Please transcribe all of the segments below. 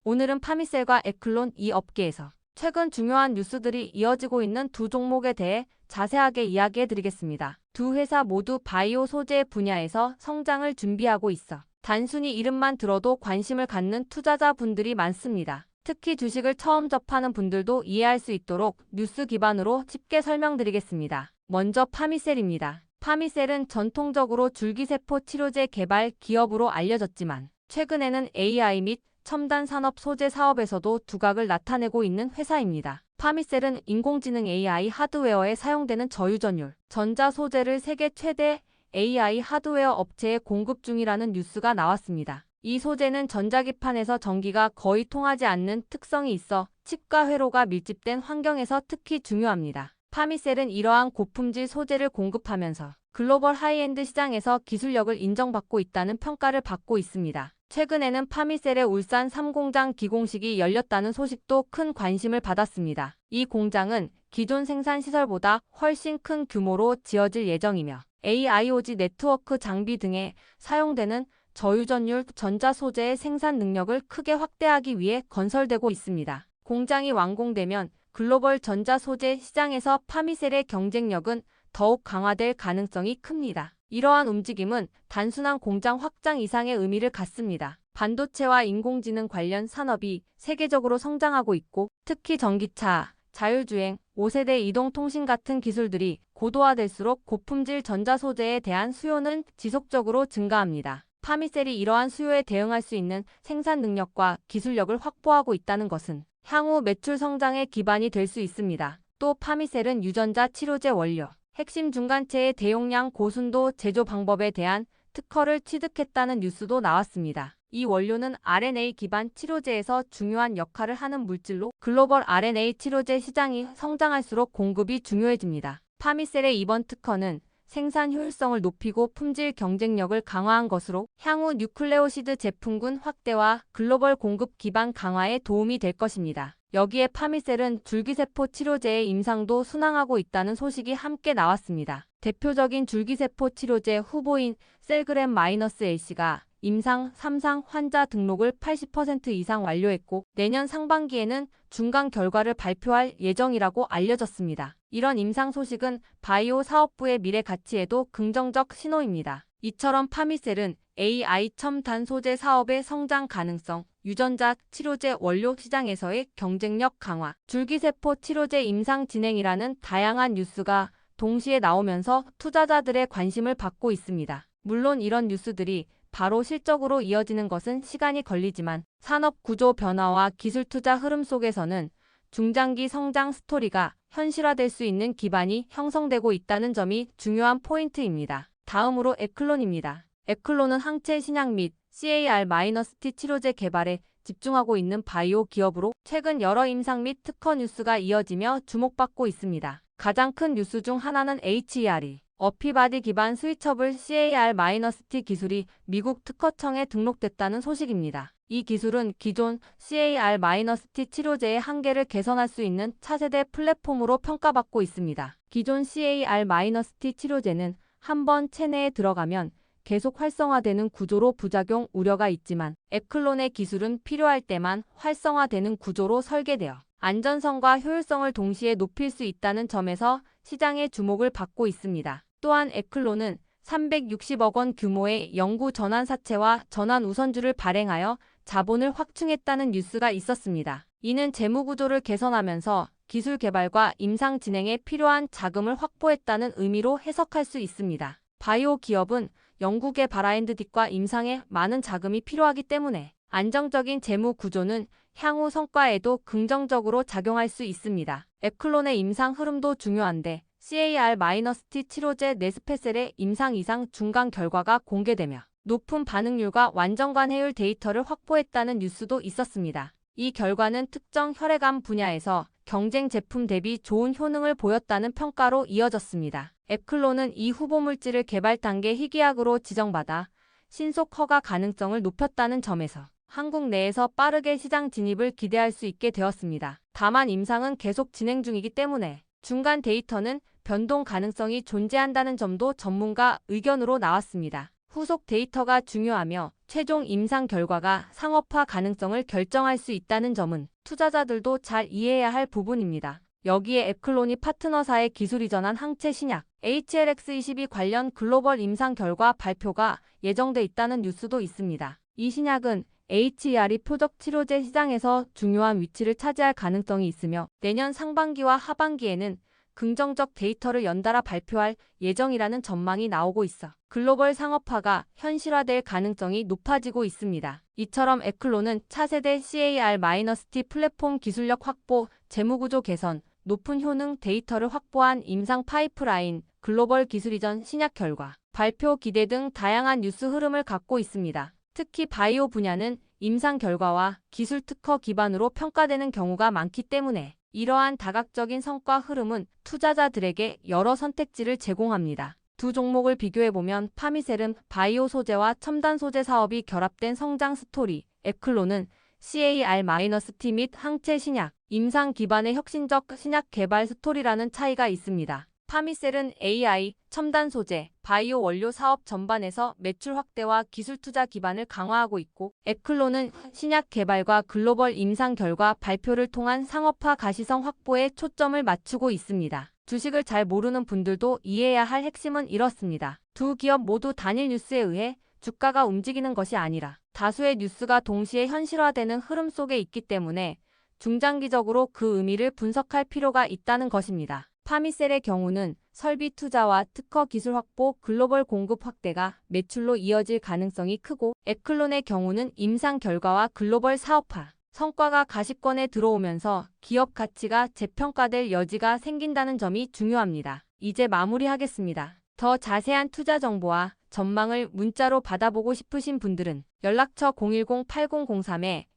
오늘은 파미셀과 에클론 이 업계에서 최근 중요한 뉴스들이 이어지고 있는 두 종목에 대해 자세하게 이야기해 드리겠습니다. 두 회사 모두 바이오 소재 분야에서 성장을 준비하고 있어 단순히 이름만 들어도 관심을 갖는 투자자분들이 많습니다. 특히 주식을 처음 접하는 분들도 이해할 수 있도록 뉴스 기반으로 쉽게 설명드리겠습니다. 먼저 파미셀입니다. 파미셀은 전통적으로 줄기세포 치료제 개발 기업으로 알려졌지만 최근에는 AI 및 첨단 산업 소재 사업에서도 두각을 나타내고 있는 회사입니다. 파미셀은 인공지능 AI 하드웨어에 사용되는 저유전율, 전자 소재를 세계 최대 AI 하드웨어 업체에 공급 중이라는 뉴스가 나왔습니다. 이 소재는 전자기판에서 전기가 거의 통하지 않는 특성이 있어 칩과 회로가 밀집된 환경에서 특히 중요합니다. 파미셀은 이러한 고품질 소재를 공급하면서 글로벌 하이엔드 시장에서 기술력을 인정받고 있다는 평가를 받고 있습니다. 최근에는 파미셀의 울산 3공장 기공식이 열렸다는 소식도 큰 관심을 받았습니다. 이 공장은 기존 생산 시설보다 훨씬 큰 규모로 지어질 예정이며 AIoT 네트워크 장비 등에 사용되는 저유전율 전자 소재의 생산 능력을 크게 확대하기 위해 건설되고 있습니다. 공장이 완공되면 글로벌 전자 소재 시장에서 파미셀의 경쟁력은 더욱 강화될 가능성이 큽니다. 이러한 움직임은 단순한 공장 확장 이상의 의미를 갖습니다. 반도체와 인공지능 관련 산업이 세계적으로 성장하고 있고 특히 전기차, 자율주행, 5세대 이동통신 같은 기술들이 고도화될수록 고품질 전자 소재에 대한 수요는 지속적으로 증가합니다. 파미셀이 이러한 수요에 대응할 수 있는 생산 능력과 기술력을 확보하고 있다는 것은 향후 매출 성장의 기반이 될 수 있습니다. 또 파미셀은 유전자 치료제 원료, 핵심 중간체의 대용량 고순도 제조 방법에 대한 특허를 취득했다는 뉴스도 나왔습니다. 이 원료는 RNA 기반 치료제에서 중요한 역할을 하는 물질로 글로벌 RNA 치료제 시장이 성장할수록 공급이 중요해집니다. 파미셀의 이번 특허는 생산 효율성을 높이고 품질 경쟁력을 강화한 것으로 향후 뉴클레오시드 제품군 확대와 글로벌 공급 기반 강화에 도움이 될 것입니다. 여기에 파미셀은 줄기세포 치료제의 임상도 순항하고 있다는 소식이 함께 나왔습니다. 대표적인 줄기세포 치료제 후보인 셀그램-LC가 임상 3상 환자 등록을 80% 이상 완료했고 내년 상반기에는 중간 결과를 발표할 예정이라고 알려졌습니다. 이런 임상 소식은 바이오 사업부의 미래 가치에도 긍정적 신호입니다. 이처럼 파미셀은 AI 첨단 소재 사업의 성장 가능성, 유전자 치료제 원료 시장에서의 경쟁력 강화, 줄기세포 치료제 임상 진행이라는 다양한 뉴스가 동시에 나오면서 투자자들의 관심을 받고 있습니다. 물론 이런 뉴스들이 바로 실적으로 이어지는 것은 시간이 걸리지만 산업 구조 변화와 기술 투자 흐름 속에서는 중장기 성장 스토리가 현실화될 수 있는 기반이 형성되고 있다는 점이 중요한 포인트입니다. 다음으로 에클론입니다. 에클론은 항체 신약 및 CAR-T 치료제 개발에 집중하고 있는 바이오 기업으로 최근 여러 임상 및 특허 뉴스가 이어지며 주목받고 있습니다. 가장 큰 뉴스 중 하나는 HERE, 어피바디 기반 스위처블 CAR-T 기술이 미국 특허청에 등록됐다는 소식입니다. 이 기술은 기존 CAR-T 치료제의 한계를 개선할 수 있는 차세대 플랫폼으로 평가받고 있습니다. 기존 CAR-T 치료제는 한번 체내에 들어가면 계속 활성화되는 구조로 부작용 우려가 있지만 에클론의 기술은 필요할 때만 활성화되는 구조로 설계되어 안전성과 효율성을 동시에 높일 수 있다는 점에서 시장의 주목을 받고 있습니다. 또한 에클론은 360억 원 규모의 연구 전환사채와 전환 우선주를 발행하여 자본을 확충했다는 뉴스가 있었습니다. 이는 재무구조를 개선하면서 기술 개발과 임상 진행에 필요한 자금을 확보했다는 의미로 해석할 수 있습니다. 바이오 기업은 연구 개발 R&D과 임상에 많은 자금이 필요하기 때문에 안정적인 재무 구조는 향후 성과에도 긍정적으로 작용할 수 있습니다. 에클론의 임상 흐름도 중요한데 CAR-T 치료제 네스페셀의 임상 이상 중간 결과가 공개되며 높은 반응률과 완전관해율 데이터를 확보했다는 뉴스도 있었습니다. 이 결과는 특정 혈액암 분야에서 경쟁 제품 대비 좋은 효능을 보였다는 평가로 이어졌습니다. 에클론은 이 후보 물질을 개발 단계 희귀약으로 지정받아 신속 허가 가능성을 높였다는 점에서 한국 내에서 빠르게 시장 진입을 기대할 수 있게 되었습니다. 다만 임상은 계속 진행 중이기 때문에 중간 데이터는 변동 가능성이 존재한다는 점도 전문가 의견으로 나왔습니다. 후속 데이터가 중요하며 최종 임상 결과가 상업화 가능성을 결정할 수 있다는 점은 투자자들도 잘 이해해야 할 부분입니다. 여기에 에클론이 파트너사의 기술 이전한 항체 신약 HLX22 관련 글로벌 임상 결과 발표가 예정돼 있다는 뉴스도 있습니다. 이 신약은 HER이 표적 치료제 시장에서 중요한 위치를 차지할 가능성이 있으며 내년 상반기와 하반기에는 긍정적 데이터를 연달아 발표할 예정이라는 전망이 나오고 있어 글로벌 상업화가 현실화될 가능성이 높아지고 있습니다. 이처럼 에클론은 차세대 CAR-T 플랫폼 기술력 확보, 재무구조 개선, 높은 효능 데이터를 확보한 임상 파이프라인, 글로벌 기술 이전 신약 결과, 발표 기대 등 다양한 뉴스 흐름을 갖고 있습니다. 특히 바이오 분야는 임상 결과와 기술 특허 기반으로 평가되는 경우가 많기 때문에 이러한 다각적인 성과 흐름은 투자자들에게 여러 선택지를 제공합니다. 두 종목을 비교해보면 파미셀은 바이오 소재와 첨단 소재 사업이 결합된 성장 스토리, 에클론은 CAR-T 및 항체 신약, 임상 기반의 혁신적 신약 개발 스토리라는 차이가 있습니다. 파미셀은 AI, 첨단 소재, 바이오 원료 사업 전반에서 매출 확대와 기술 투자 기반을 강화하고 있고 에클론은 신약 개발과 글로벌 임상 결과 발표를 통한 상업화 가시성 확보에 초점을 맞추고 있습니다. 주식을 잘 모르는 분들도 이해해야 할 핵심은 이렇습니다. 두 기업 모두 단일 뉴스에 의해 주가가 움직이는 것이 아니라 다수의 뉴스가 동시에 현실화되는 흐름 속에 있기 때문에 중장기적으로 그 의미를 분석할 필요가 있다는 것입니다. 파미셀의 경우는 설비 투자와 특허 기술 확보, 글로벌 공급 확대가 매출로 이어질 가능성이 크고 에클론의 경우는 임상 결과와 글로벌 사업화, 성과가 가시권에 들어오면서 기업 가치가 재평가될 여지가 생긴다는 점이 중요합니다. 이제 마무리하겠습니다. 더 자세한 투자 정보와 전망을 문자로 받아보고 싶으신 분들은 연락처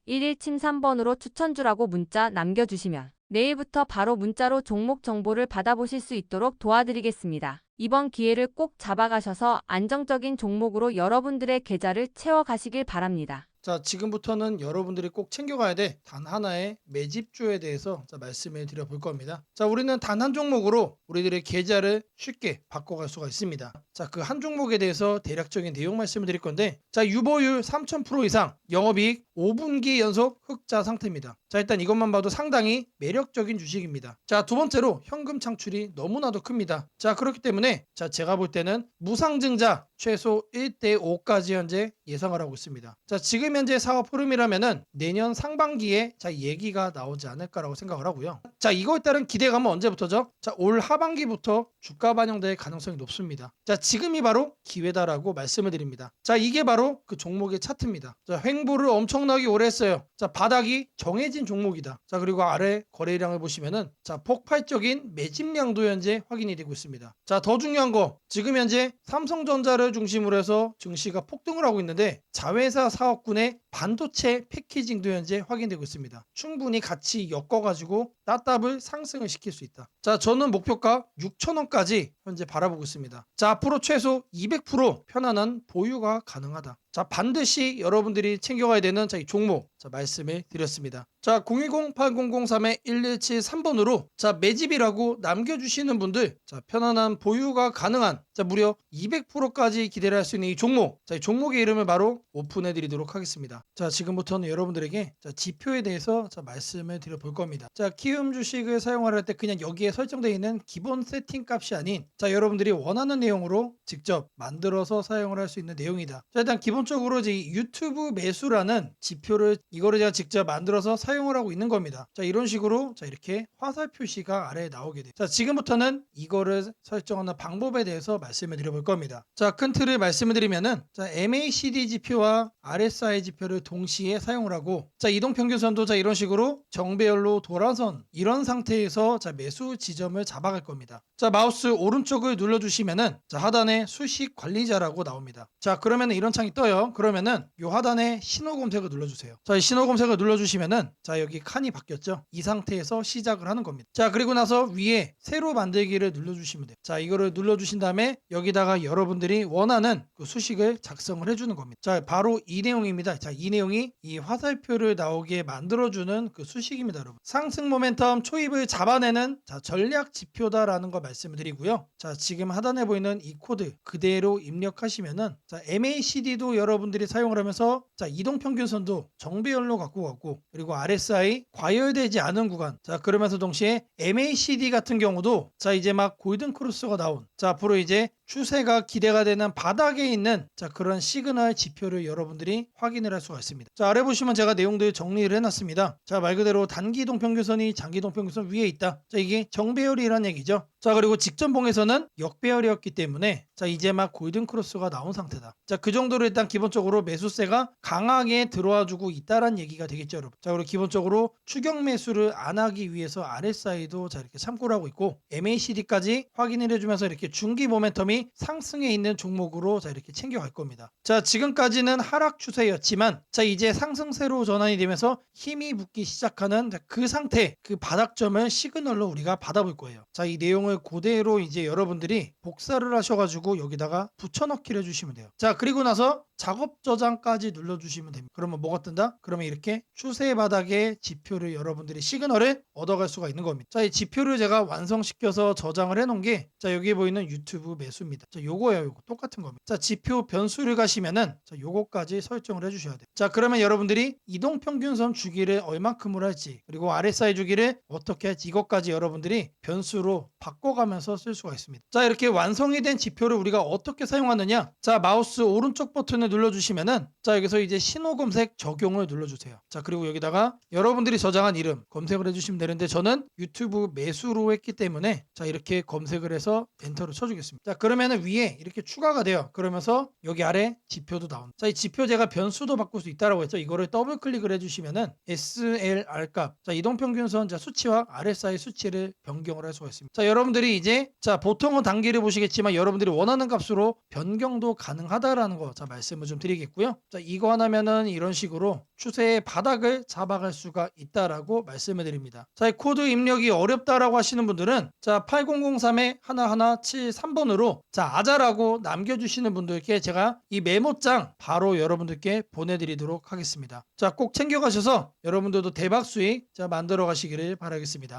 010-8003-1173번으로 추천주라고 문자 남겨주시면 내일부터 바로 문자로 종목 정보를 받아보실 수 있도록 도와드리겠습니다. 이번 기회를 꼭 잡아가셔서 안정적인 종목으로 여러분들의 계좌를 채워가시길 바랍니다. 자, 지금부터는 여러분들이 꼭 챙겨가야 돼 단 하나의 매집주에 대해서 말씀을 드려볼 겁니다. 자, 우리는 단 한 종목으로 우리들의 계좌를 쉽게 바꿔갈 수가 있습니다. 자, 그 한 종목에 대해서 대략적인 내용 말씀을 드릴 건데, 자, 유보율 3000% 이상, 영업이익 5분기 연속 흑자 상태입니다. 자, 일단 이것만 봐도 상당히 매력적인 주식입니다. 자, 두 번째로 현금 창출이 너무나도 큽니다. 자, 그렇기 때문에 자, 제가 볼 때는 무상증자 최소 1대5까지 현재 예상을 하고 있습니다. 자, 지금 현재 사업 흐름이라면은 내년 상반기에 자, 얘기가 나오지 않을까라고 생각을 하고요. 자, 이거에 따른 기대감은 언제부터죠? 자, 올 하반기부터 주가 반영될 가능성이 높습니다. 자, 지금이 바로 기회다라고 말씀을 드립니다. 자, 이게 바로 그 종목의 차트입니다. 자, 횡보를 엄청나게 오래 했어요. 자, 바닥이 정해진 종목이다. 자, 그리고 아래 거래량을 보시면은 자, 폭발적인 매집량도 현재 확인이 되고 있습니다. 자, 더 중요한 거 지금 현재 삼성전자를 중심으로 해서 증시가 폭등을 하고 있는데 자회사 사업군의 반도체 패키징도 현재 확인되고 있습니다. 충분히 같이 엮어가지고 따답을 상승을 시킬 수 있다. 자, 저는 목표가 6,000원까지 현재 바라보고 있습니다. 자, 앞으로 최소 200% 편안한 보유가 가능하다. 자, 반드시 여러분들이 챙겨가야 되는 자, 이 종목 자, 말씀을 드렸습니다. 자, 010-8003-1173번으로 자, 매집이라고 남겨주시는 분들 자, 편안한 보유가 가능한 자, 무려 200%까지 기대를 할 수 있는 이 종목 자, 이 종목의 이름을 바로 오픈해 드리도록 하겠습니다. 자, 지금부터는 여러분들에게 자, 지표에 대해서 자, 말씀을 드려볼 겁니다. 자, 키움 주식을 사용할 때 그냥 여기에 설정되어 있는 기본 세팅 값이 아닌 자, 여러분들이 원하는 내용으로 직접 만들어서 사용을 할 수 있는 내용이다. 자, 일단 기본적으로 이제 유튜브 매수라는 지표를 이거를 제가 직접 만들어서 사용을 하고 있는 겁니다. 자, 이런 식으로 자, 이렇게 화살 표시가 아래에 나오게 돼요. 자, 지금부터는 이거를 설정하는 방법에 대해서 말씀을 드려볼 겁니다. 자, 큰 틀을 말씀을 드리면은 자, MACD 지표와 RSI 지표를 동시에 사용을 하고 자, 이동평균선도 자, 이런 식으로 정배열로 돌아선 이런 상태에서 자, 매수 지점을 잡아갈 겁니다. 자, 마우스 오른쪽을 눌러주시면은 자, 하단에 수식 관리자라고 나옵니다. 자, 그러면은 이런 창이 떠요. 그러면은 요 하단에 신호 검색을 눌러주세요. 자, 이 신호 검색을 눌러주시면은 자, 여기 칸이 바뀌었죠. 이 상태에서 시작을 하는 겁니다. 자, 그리고 나서 위에 새로 만들기를 눌러주시면 돼요. 자, 이거를 눌러주신 다음에 여기다가 여러분들이 원하는 그 수식을 작성을 해주는 겁니다. 자, 바로 이 내용입니다. 자, 이 내용이 이 화살표를 나오게 만들어주는 그 수식입니다, 여러분. 상승 모멘텀 초입을 잡아내는 자, 전략 지표다라는 거 말씀을 드리고요. 자, 지금 하단에 보이는 이 코드 그대로 입력하시면은 자, MACD도 여러분들이 사용을 하면서 자, 이동평균선도 정배열로 갖고 갔고, 그리고 RSI 과열되지 않은 구간, 자, 그러면서 동시에 MACD 같은 경우도 자, 이제 막 골든 크로스가 나온, 자, 앞으로 이제 추세가 기대가 되는 바닥에 있는 자, 그런 시그널 지표를 여러분들이 확인을 할 수가 있습니다. 자, 아래 보시면 제가 내용들 정리를 해놨습니다. 자, 말 그대로 단기 이동평균선이 장기 이동평균선 위에 있다. 자, 이게 정배열이라는 얘기죠. 자, 그리고 직전봉에서는 역배열이었기 때문에 자, 이제 막 골든 크로스가 나온 상태다. 자, 그 정도로 일단 기본적으로 매수세가 강하게 들어와 주고 있다라는 얘기가 되겠죠, 여러분. 자, 그리고 기본적으로 추격 매수를 안 하기 위해서 RSI도 자, 이렇게 참고를 하고 있고, MACD까지 확인을 해주면서 이렇게 중기 모멘텀이 상승해 있는 종목으로 자, 이렇게 챙겨갈 겁니다. 자, 지금까지는 하락 추세였지만 자, 이제 상승세로 전환이 되면서 힘이 붙기 시작하는 자, 그 상태, 그 바닥점을 시그널로 우리가 받아볼 거예요. 자, 이 내용을 그대로 이제 여러분들이 복사를 하셔가지고 여기다가 붙여넣기를 해주시면 돼요. 자, 그리고 나서 작업 저장까지 눌러주시면 됩니다. 그러면 뭐가 뜬다? 그러면 이렇게 추세 바닥의 지표를 여러분들이 시그널을 얻어갈 수가 있는 겁니다. 자, 이 지표를 제가 완성시켜서 저장을 해놓은 게 자, 여기 보이는 유튜브 매수입니다. 자, 요거예요. 요거 똑같은 겁니다. 자, 지표 변수를 가시면은 자, 요거까지 설정을 해주셔야 돼요. 자, 그러면 여러분들이 이동평균선 주기를 얼만큼으로 할지, 그리고 RSI 주기를 어떻게 할지, 이것까지 여러분들이 변수로 바꿔가면서 쓸 수가 있습니다. 자, 이렇게 완성이 된 지표를 우리가 어떻게 사용하느냐? 자, 마우스 오른쪽 버튼을 눌러주시면은 자, 여기서 이제 신호 검색 적용을 눌러주세요. 자, 그리고 여기다가 여러분들이 저장한 이름 검색을 해주시면 되는데, 저는 유튜브 매수로 했기 때문에 자, 이렇게 검색을 해서 엔터를 쳐주겠습니다. 자, 그러면은 위에 이렇게 추가가 돼요. 그러면서 여기 아래 지표도 나옵니다. 자, 이 지표 제가 변수도 바꿀 수 있다라고 했죠. 이거를 더블 클릭을 해주시면은 SLR 값, 자, 이동평균선 자, 수치와 RSI 수치를 변경을 할 수가 있습니다. 자, 여러분들이 이제 자, 보통은 단기를 보시겠지만 여러분들이 원하는 값으로 변경도 가능하다라는 거 자, 말씀을 좀 드리겠고요. 자, 이거 하나면은 이런 식으로 추세의 바닥을 잡아갈 수가 있다라고 말씀을 드립니다. 자, 이 코드 입력이 어렵다라고 하시는 분들은 자, 8003-1173번으로 자, 아자라고 남겨주시는 분들께 제가 이 메모장 바로 여러분들께 보내드리도록 하겠습니다. 자, 꼭 챙겨가셔서 여러분들도 대박 수익 자, 만들어 가시기를 바라겠습니다.